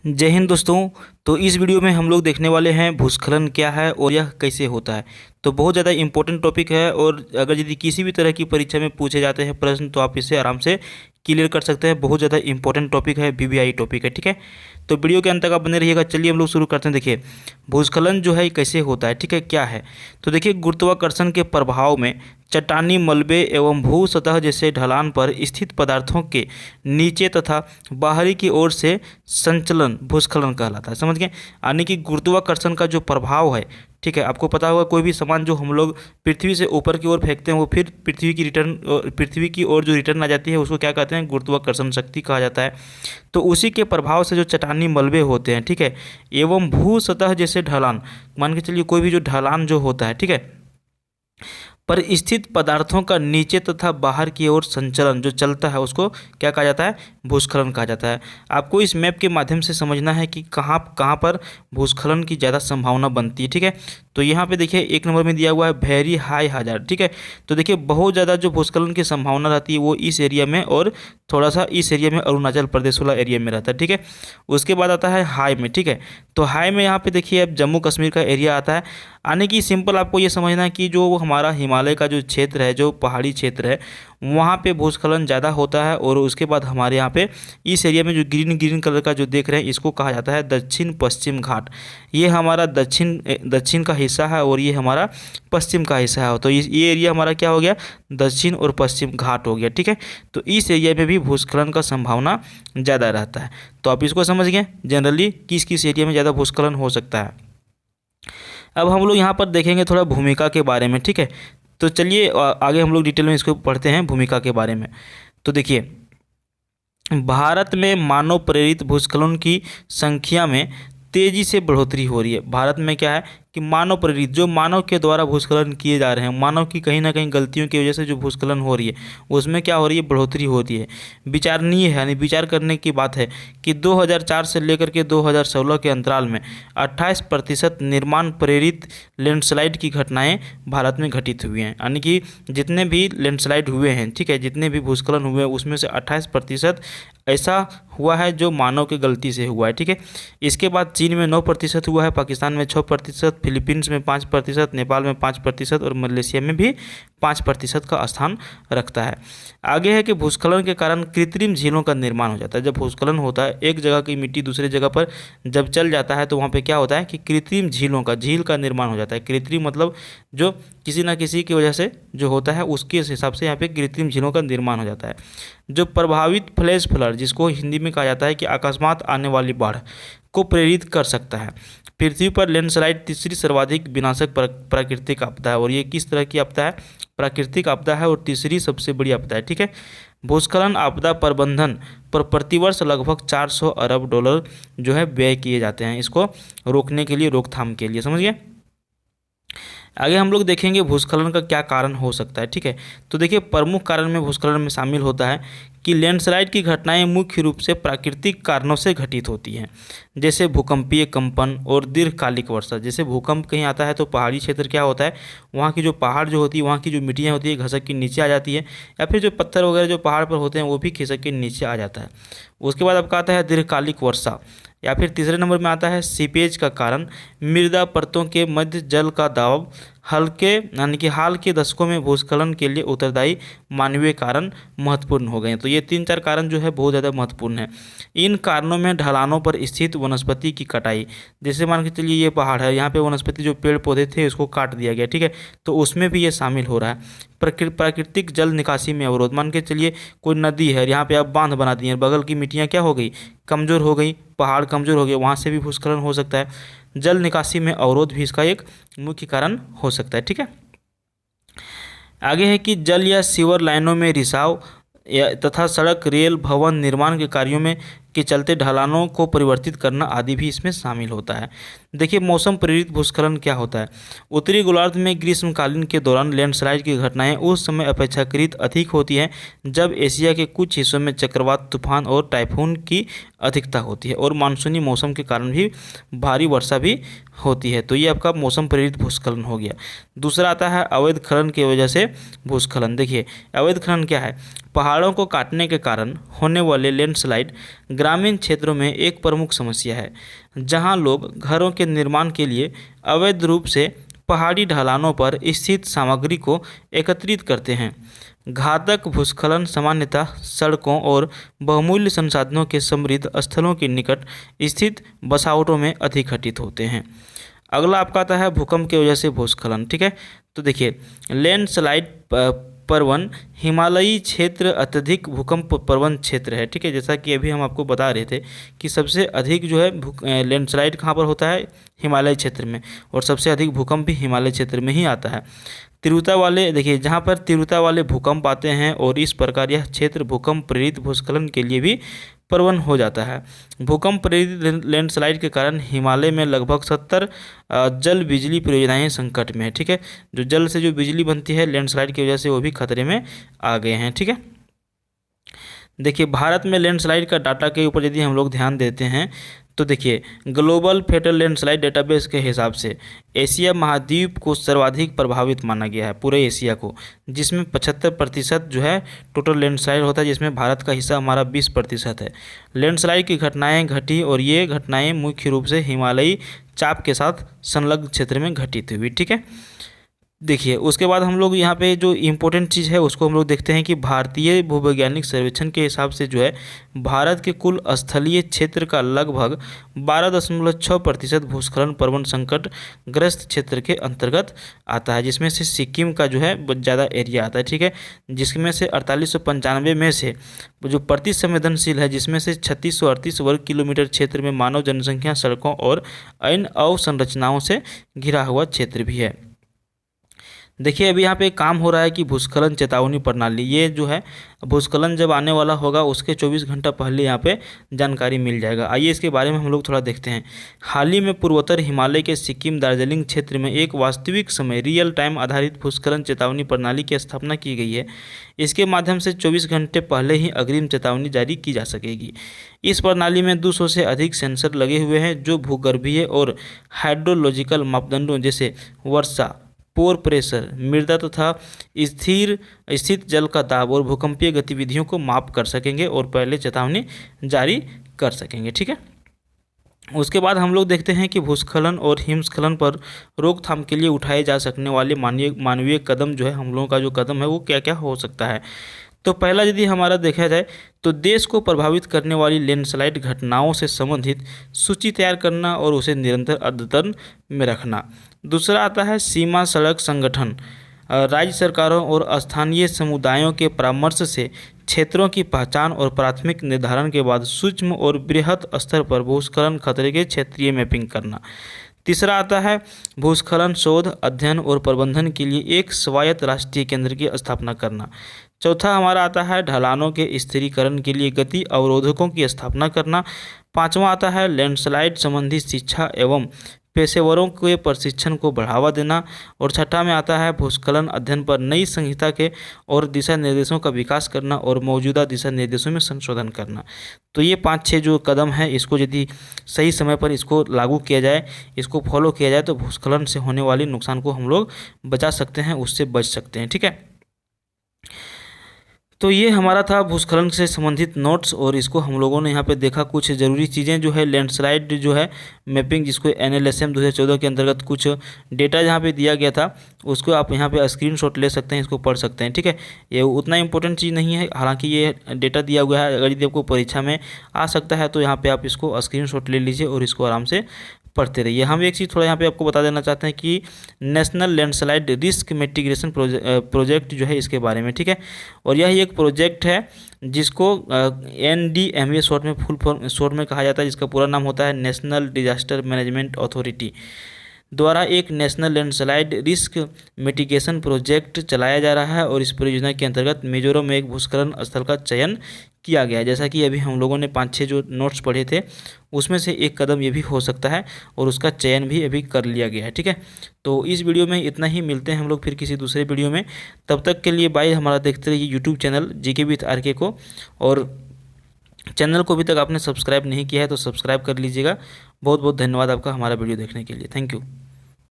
जय हिंद दोस्तों। तो इस वीडियो में हम लोग देखने वाले हैं भूस्खलन क्या है और यह कैसे होता है। तो बहुत ज़्यादा इंपॉर्टेंट टॉपिक है और अगर यदि किसी भी तरह की परीक्षा में पूछे जाते हैं प्रश्न तो आप इसे आराम से क्लियर कर सकते हैं। बहुत ज़्यादा इंपॉर्टेंट टॉपिक है, वीवीआई टॉपिक है, ठीक है। तो वीडियो के अंत तक आप बने रहिएगा। चलिए हम लोग शुरू करते हैं। देखिए भूस्खलन जो है कैसे होता है, ठीक है, क्या है। तो देखिए गुरुत्वाकर्षण के प्रभाव में चट्टानी मलबे एवं भू सतह जैसे ढलान पर स्थित पदार्थों के नीचे तथा बाहरी की ओर से संचलन भूस्खलन कहलाता है। समझ गए, यानी कि गुरुत्वाकर्षण का जो प्रभाव है, ठीक है। आपको पता होगा कोई भी सामान जो हम लोग पृथ्वी से ऊपर की ओर फेंकते हैं वो फिर पृथ्वी की ओर जो रिटर्न आ जाती है उसको क्या कहते हैं, गुरुत्वाकर्षण शक्ति कहा जाता है। तो उसी के प्रभाव से जो चट्टानी मलबे होते हैं, ठीक है, एवं भू सतह जैसे ढलान, मान के चलिए कोई भी जो ढलान जो होता है, ठीक है, पर स्थित पदार्थों का नीचे तथा बाहर की ओर संचलन जो चलता है उसको क्या कहा जाता है, भूस्खलन कहा जाता है। आपको इस मैप के माध्यम से समझना है कि कहाँ कहाँ पर भूस्खलन की ज़्यादा संभावना बनती है, ठीक है। तो यहाँ पे देखिए 1 नंबर में दिया हुआ है वेरी हाई हजार्ड, ठीक है। तो देखिए बहुत ज़्यादा जो भूस्खलन की संभावना रहती है वो इस एरिया में और थोड़ा सा इस एरिया में अरुणाचल प्रदेश वाला एरिया में रहता है, ठीक है। उसके बाद आता है हाई में, ठीक है। तो हाई में यहाँ पे देखिए अब जम्मू कश्मीर का एरिया आता है। आने की सिंपल आपको ये समझना है कि जो हमारा हिमालय का जो क्षेत्र है, जो पहाड़ी क्षेत्र है, वहाँ पे भूस्खलन ज़्यादा होता है। और उसके बाद हमारे यहाँ पे इस एरिया में जो ग्रीन ग्रीन कलर का जो देख रहे हैं इसको कहा जाता है दक्षिण पश्चिम घाट। ये हमारा दक्षिण का हिस्सा है और ये हमारा पश्चिम का हिस्सा है। तो ये एरिया हमारा क्या हो गया, दक्षिण और पश्चिम घाट हो गया, ठीक है। तो इस एरिया में भी भूस्खलन का संभावना ज़्यादा रहता है। तो आप इसको समझ गए जनरली किस किस एरिया में ज़्यादा भूस्खलन हो सकता है। अब हम लोग यहाँ पर देखेंगे थोड़ा भूमिका के बारे में, ठीक है। तो चलिए आगे हम लोग डिटेल में इसको पढ़ते हैं भूमिका के बारे में। तो देखिए भारत में मानव प्रेरित भूस्खलन की संख्या में तेजी से बढ़ोतरी हो रही है। भारत में क्या है कि मानव प्रेरित, जो मानव के द्वारा भूस्खलन किए जा रहे हैं, मानव की कहीं ना कहीं गलतियों की वजह से जो भूस्खलन हो रही है उसमें क्या हो रही है, बढ़ोतरी होती है। विचारणीय है, यानी विचार करने की बात है कि 2004 से लेकर के 2016 के अंतराल में 28% निर्माण प्रेरित लैंडस्लाइड की घटनाएं भारत में घटित हुई हैं। यानी कि जितने भी लैंडस्लाइड हुए हैं, ठीक है, जितने भी भूस्खलन हुए हैं उसमें से 28% ऐसा हुआ है जो मानव की गलती से हुआ है, ठीक है। इसके बाद चीन में 9% हुआ है, पाकिस्तान में 6%, फिलीपींस में 5%, नेपाल में 5% और मलेशिया में भी 5% का स्थान रखता है। आगे है कि भूस्खलन के कारण कृत्रिम झीलों का निर्माण हो जाता है। जब भूस्खलन होता है एक जगह की मिट्टी दूसरे जगह पर जब चल जाता है तो वहाँ पे क्या होता है कि कृत्रिम झील का निर्माण हो जाता है। कृत्रिम मतलब जो किसी न किसी की वजह से जो होता है उसके हिसाब से यहाँ पे कृत्रिम झीलों का निर्माण हो जाता है। जो प्रभावित फ्लैश फ्लड, जिसको हिंदी में कहा जाता है कि अकस्मात आने वाली बाढ़ को प्रेरित कर सकता है। पृथ्वी पर लैंडस्लाइड तीसरी सर्वाधिक विनाशक प्राकृतिक आपदा है। और ये किस तरह की आपदा है, प्राकृतिक आपदा है और तीसरी सबसे बड़ी आपदा है, ठीक है। भूस्खलन आपदा प्रबंधन पर प्रतिवर्ष लगभग 400 अरब डॉलर जो है व्यय किए जाते हैं इसको रोकने के लिए, रोकथाम के लिए। समझिए आगे हम लोग देखेंगे भूस्खलन का क्या कारण हो सकता है, ठीक है। तो देखिए प्रमुख कारण में भूस्खलन में शामिल होता है कि लैंडस्लाइड की घटनाएं मुख्य रूप से प्राकृतिक कारणों से घटित होती हैं, जैसे भूकंपीय कंपन और दीर्घकालिक वर्षा। जैसे भूकंप कहीं आता है तो पहाड़ी क्षेत्र क्या होता है, वहाँ की जो पहाड़ जो होती है, वहाँ की जो मिट्टियाँ होती है घसक के नीचे आ जाती है, या फिर जो पत्थर वगैरह जो पहाड़ पर होते हैं वो भी खिसक के नीचे आ जाता है। उसके बाद आपका आता है दीर्घकालिक वर्षा, या फिर तीसरे नंबर में आता है सीपेज का कारण। मृदा परतों के मध्य जल का दबाव हल्के, यानी कि हाल के दशकों में भूस्खलन के लिए उत्तरदायी मानवीय कारण महत्वपूर्ण हो गए हैं। तो ये 3-4 कारण जो है बहुत ज़्यादा महत्वपूर्ण है। इन कारणों में ढलानों पर स्थित वनस्पति की कटाई, जैसे मान के चलिए ये पहाड़ है, यहाँ पे वनस्पति जो पेड़ पौधे थे उसको काट दिया गया, ठीक है, तो उसमें भी ये शामिल हो रहा है। प्राकृतिक जल निकासी में अवरोध, मान के चलिए कोई नदी है, यहाँ पे आप बांध बना दिए, बगल की मिट्टियाँ क्या हो गई, कमज़ोर हो गई, पहाड़ कमज़ोर हो गए, वहाँ से भी भूस्खलन हो सकता है। जल निकासी में अवरोध भी इसका एक मुख्य कारण हो सकता है, ठीक है। आगे है कि जल या सीवर लाइनों में रिसाव तथा सड़क, रेल, भवन निर्माण के कार्यों में के चलते ढलानों को परिवर्तित करना आदि भी इसमें शामिल होता है। देखिए मौसम प्रेरित भूस्खलन क्या होता है। उत्तरी गोलार्ध में ग्रीष्मकालीन के दौरान लैंडस्लाइड की घटनाएं उस समय अपेक्षाकृत अधिक होती हैं जब एशिया के कुछ हिस्सों में चक्रवात, तूफान और टाइफून की अधिकता होती है, और मानसूनी मौसम के कारण भी भारी वर्षा भी होती है। तो ये आपका मौसम प्रेरित भूस्खलन हो गया। दूसरा आता है अवैध खनन की वजह से भूस्खलन। देखिए अवैध खनन क्या है, पहाड़ों को काटने के कारण होने वाले लैंडस्लाइड ग्रामीण क्षेत्रों में एक प्रमुख समस्या है, जहां लोग घरों के निर्माण के लिए अवैध रूप से पहाड़ी ढलानों पर स्थित सामग्री को एकत्रित करते हैं। घातक भूस्खलन सामान्यतः सड़कों और बहुमूल्य संसाधनों के समृद्ध स्थलों के निकट स्थित बसावटों में अधिक घटित होते हैं। अगला आपका आता है भूकंप की वजह से भूस्खलन। ठीक है, तो देखिए लैंडस्लाइड प्रवण हिमालयी क्षेत्र अत्यधिक भूकंप प्रवण क्षेत्र है। ठीक है, जैसा कि अभी हम आपको बता रहे थे कि सबसे अधिक जो है लैंडस्लाइड कहाँ पर होता है, हिमालय क्षेत्र में, और सबसे अधिक भूकंप भी हिमालय क्षेत्र में ही आता है। तीव्रता वाले देखिए जहाँ पर तीव्रता वाले भूकंप आते हैं और इस प्रकार यह क्षेत्र भूकंप प्रेरित भूस्खलन के लिए भी प्रवण हो जाता है। भूकंप प्रेरित लैंडस्लाइड के कारण हिमालय में लगभग 70 जल बिजली परियोजनाएं संकट में है। ठीक है, जो जल से जो बिजली बनती है लैंडस्लाइड की वजह से वो भी खतरे में आ गए हैं। ठीक है, देखिए भारत में लैंडस्लाइड का डाटा के ऊपर यदि हम लोग ध्यान देते हैं तो देखिए ग्लोबल फेटल लैंडस्लाइड डेटाबेस के हिसाब से एशिया महाद्वीप को सर्वाधिक प्रभावित माना गया है, पूरे एशिया को, जिसमें 75% जो है टोटल लैंडस्लाइड होता है, जिसमें भारत का हिस्सा हमारा 20% है। लैंडस्लाइड की घटनाएं घटी और ये घटनाएं मुख्य रूप से हिमालयी चाप के साथ संलग्न क्षेत्र में घटित हुई। ठीक है, देखिए उसके बाद हम लोग यहाँ पे जो इम्पोर्टेंट चीज़ है उसको हम लोग देखते हैं कि भारतीय भूवैज्ञानिक सर्वेक्षण के हिसाब से जो है भारत के कुल स्थलीय क्षेत्र का लगभग 12.6% भूस्खलन प्रवण संकट ग्रस्त क्षेत्र के अंतर्गत आता है, जिसमें से सिक्किम का जो है ज़्यादा एरिया आता है। ठीक है, जिसमें से 4895 में से जो प्रति संवेदनशील है, जिसमें से 3638 वर्ग किलोमीटर क्षेत्र में मानव जनसंख्या, सड़कों और अन्य अवसंरचनाओं से घिरा हुआ क्षेत्र भी है। देखिए अभी यहाँ पे काम हो रहा है कि भूस्खलन चेतावनी प्रणाली, ये जो है भूस्खलन जब आने वाला होगा उसके 24 घंटा पहले यहाँ पे जानकारी मिल जाएगा। आइए इसके बारे में हम लोग थोड़ा देखते हैं। हाल ही में पूर्वोत्तर हिमालय के सिक्किम दार्जिलिंग क्षेत्र में एक वास्तविक समय रियल टाइम आधारित भूस्खलन चेतावनी प्रणाली की स्थापना की गई है। इसके माध्यम से 24 घंटे पहले ही अग्रिम चेतावनी जारी की जा सकेगी। इस प्रणाली में 200 से अधिक सेंसर लगे हुए हैं जो भूगर्भीय और हाइड्रोलॉजिकल मापदंडों जैसे वर्षा, पोर प्रेशर, मृदा तथा स्थित जल का दाब और भूकंपीय गतिविधियों को माप कर सकेंगे और पहले चेतावनी जारी कर सकेंगे। ठीक है, उसके बाद हम लोग देखते हैं कि भूस्खलन और हिमस्खलन पर रोकथाम के लिए उठाए जा सकने वाले मानवीय कदम जो है, हम लोगों का जो कदम है वो क्या क्या हो सकता है। तो पहला यदि हमारा देखा जाए तो देश को प्रभावित करने वाली लैंडस्लाइड घटनाओं से संबंधित सूची तैयार करना और उसे निरंतर अद्यतन में रखना। दूसरा आता है सीमा सड़क संगठन, राज्य सरकारों और स्थानीय समुदायों के परामर्श से क्षेत्रों की पहचान और प्राथमिक निर्धारण के बाद सूक्ष्म और बृहद स्तर पर भूस्खलन खतरे के क्षेत्रीय मैपिंग करना। तीसरा आता है भूस्खलन शोध, अध्ययन और प्रबंधन के लिए एक स्वायत्त राष्ट्रीय केंद्र की स्थापना करना। चौथा हमारा आता है ढलानों के स्थिरीकरण के लिए गति अवरोधकों की स्थापना करना। पांचवा आता है लैंडस्लाइड संबंधी शिक्षा एवं पेशेवरों के प्रशिक्षण को बढ़ावा देना। और छठा में आता है भूस्खलन अध्ययन पर नई संहिता के और दिशा निर्देशों का विकास करना और मौजूदा दिशा निर्देशों में संशोधन करना। तो ये 5-6 जो कदम है, इसको यदि सही समय पर इसको लागू किया जाए, इसको फॉलो किया जाए तो भूस्खलन से होने वाले नुकसान को हम लोग बचा सकते हैं, उससे बच सकते हैं। ठीक है, तो ये हमारा था भूस्खलन से संबंधित नोट्स, और इसको हम लोगों ने यहाँ पे देखा कुछ ज़रूरी चीज़ें जो है लैंडस्लाइड जो है मैपिंग, जिसको NLSM 2014 के अंतर्गत कुछ डेटा जहाँ पे दिया गया था उसको आप यहाँ पे स्क्रीनशॉट ले सकते हैं, इसको पढ़ सकते हैं। ठीक है, ये उतना इंपॉर्टेंट चीज़ नहीं है, हालांकि ये डेटा दिया हुआ है, अगर यदि आपको परीक्षा में आ सकता है तो यहाँ पर आप इसको स्क्रीनशॉट ले लीजिए और इसको आराम से पढ़ते रहिए। हम एक चीज़ थोड़ा यहाँ पे आपको बता देना चाहते हैं कि national landslide risk mitigation project जो है इसके बारे में। ठीक है, और यह एक प्रोजेक्ट है जिसको NDMA शॉर्ट में कहा जाता है, जिसका पूरा नाम होता है नेशनल डिजास्टर मैनेजमेंट अथॉरिटी द्वारा एक national landslide risk mitigation project चलाया जा रहा है। और इस परियोजना के अंतर्गत मिजोरम में एक भूस्खलन स्थल का चयन किया गया है। जैसा कि अभी हम लोगों ने 5-6 जो नोट्स पढ़े थे उसमें से एक कदम ये भी हो सकता है और उसका चयन भी अभी कर लिया गया है। ठीक है, तो इस वीडियो में इतना ही, मिलते हैं हम लोग फिर किसी दूसरे वीडियो में। तब तक के लिए बाय। हमारा देखते रहिए YouTube channel GK with RK को, और चैनल को अभी तक आपने सब्सक्राइब नहीं किया है तो सब्सक्राइब कर लीजिएगा। बहुत बहुत धन्यवाद आपका हमारा वीडियो देखने के लिए। Thank you.